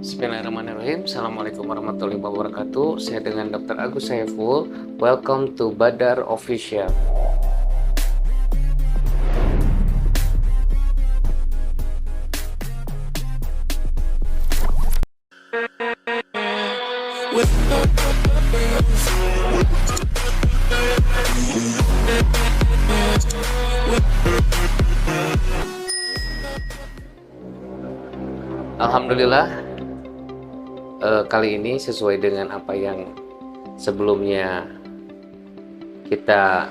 Bismillahirrahmanirrahim. Assalamualaikum warahmatullahi wabarakatuh. Saya dengan Dr. Agus Saiful. Welcome to Badar Official. Alhamdulillah, kali ini sesuai dengan apa yang sebelumnya kita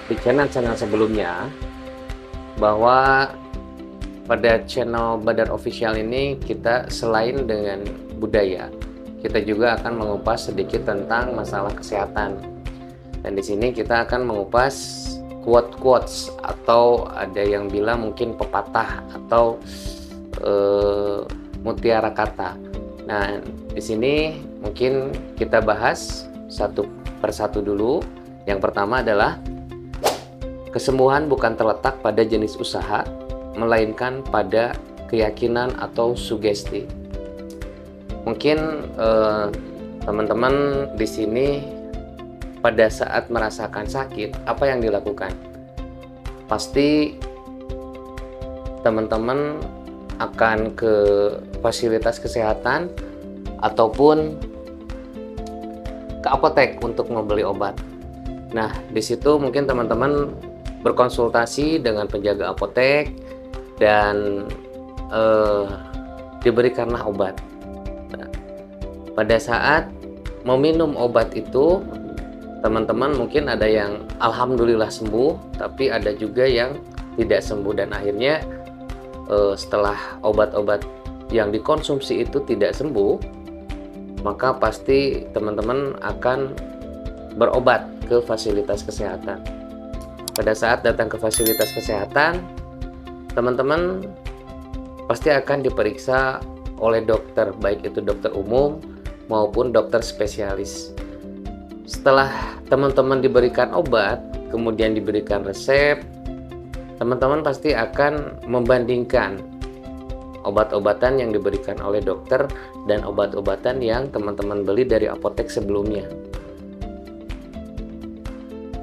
di channel sebelumnya, bahwa pada channel Badar Official ini kita selain dengan budaya, kita juga akan mengupas sedikit tentang masalah kesehatan. Dan di sini kita akan mengupas quotes atau ada yang bilang mungkin pepatah atau mutiara kata. Nah, di sini mungkin kita bahas satu persatu dulu. Yang pertama adalah kesembuhan bukan terletak pada jenis usaha, melainkan pada keyakinan atau sugesti. Mungkin teman-teman di sini pada saat merasakan sakit, apa yang dilakukan? Pasti teman-teman akan ke fasilitas kesehatan ataupun ke apotek untuk membeli obat. Nah, di situ mungkin teman-teman berkonsultasi dengan penjaga apotek dan diberikanlah obat. Nah, pada saat meminum obat itu, teman-teman mungkin ada yang alhamdulillah sembuh, tapi ada juga yang tidak sembuh, dan akhirnya setelah obat-obat yang dikonsumsi itu tidak sembuh, maka pasti teman-teman akan berobat ke fasilitas kesehatan. Pada saat datang ke fasilitas kesehatan, teman-teman pasti akan diperiksa oleh dokter, baik itu dokter umum maupun dokter spesialis. Setelah teman-teman diberikan obat, kemudian diberikan resep, teman-teman pasti akan membandingkan obat-obatan yang diberikan oleh dokter dan obat-obatan yang teman-teman beli dari apotek sebelumnya.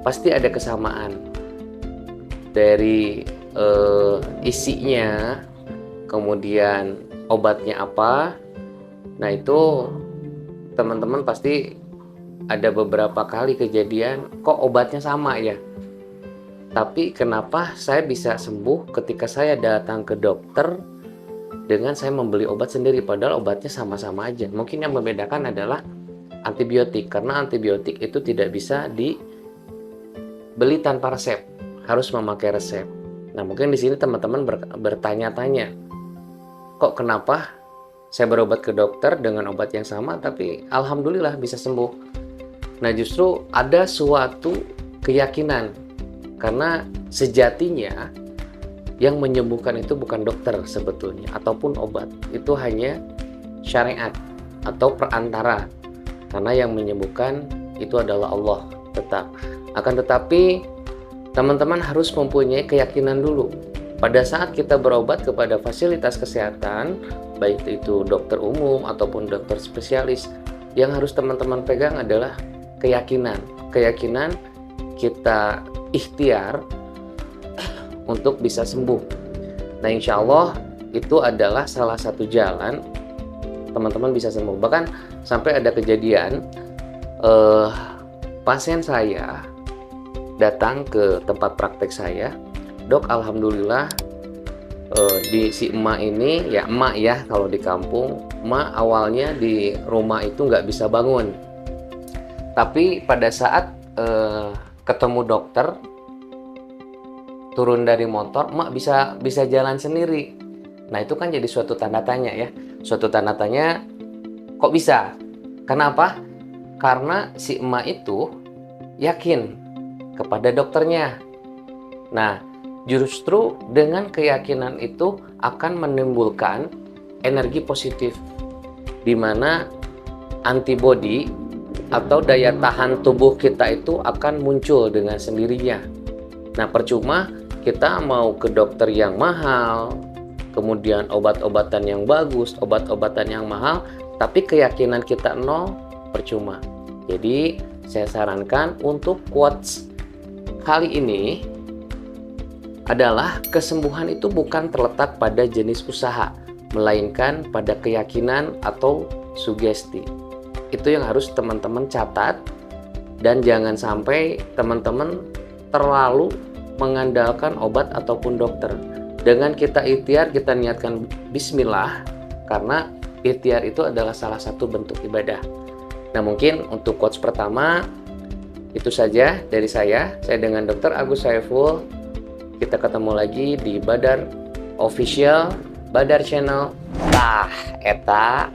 Pasti ada kesamaan dari isinya, kemudian obatnya apa. Nah, itu teman-teman pasti ada beberapa kali kejadian, kok obatnya sama ya? Tapi kenapa saya bisa sembuh ketika saya datang ke dokter dengan saya membeli obat sendiri, padahal obatnya sama-sama aja? Mungkin yang membedakan adalah antibiotik, karena antibiotik itu tidak bisa dibeli tanpa resep, harus memakai resep. Nah, mungkin di sini teman-teman bertanya-tanya, kok kenapa saya berobat ke dokter dengan obat yang sama tapi alhamdulillah bisa sembuh? Nah, justru ada suatu keyakinan, karena sejatinya yang menyembuhkan itu bukan dokter sebetulnya ataupun obat, itu hanya syariat atau perantara, karena yang menyembuhkan itu adalah Allah tetap. Akan tetapi teman-teman harus mempunyai keyakinan dulu. Pada saat kita berobat kepada fasilitas kesehatan, baik itu dokter umum ataupun dokter spesialis, yang harus teman-teman pegang adalah keyakinan kita ikhtiar untuk bisa sembuh. Nah, insya Allah itu adalah salah satu jalan teman-teman bisa sembuh. Bahkan sampai ada kejadian pasien saya datang ke tempat praktek saya, dok, alhamdulillah di si emak ini, ya emak ya kalau di kampung, emak awalnya di rumah itu nggak bisa bangun, tapi pada saat ketemu dokter, turun dari motor, emak bisa jalan sendiri. Nah, itu kan jadi suatu tanda tanya ya. Suatu tanda tanya, kok bisa? Kenapa? Karena si emak itu yakin kepada dokternya. Nah, justru dengan keyakinan itu akan menimbulkan energi positif, di mana antibodi atau daya tahan tubuh kita itu akan muncul dengan sendirinya. Nah, percuma kita mau ke dokter yang mahal, kemudian obat-obatan yang bagus, obat-obatan yang mahal, tapi keyakinan kita nol, percuma. Jadi saya sarankan untuk quotes kali ini adalah kesembuhan itu bukan terletak pada jenis usaha, melainkan pada keyakinan atau sugesti. Itu yang harus teman-teman catat, dan jangan sampai teman-teman terlalu mengandalkan obat ataupun dokter. Dengan kita ikhtiar, kita niatkan bismillah, karena ikhtiar itu adalah salah satu bentuk ibadah. Nah, mungkin untuk quotes pertama itu saja dari saya dengan Dr. Agus Saiful. Kita ketemu lagi di Badar Official, Badar Channel. Tah eta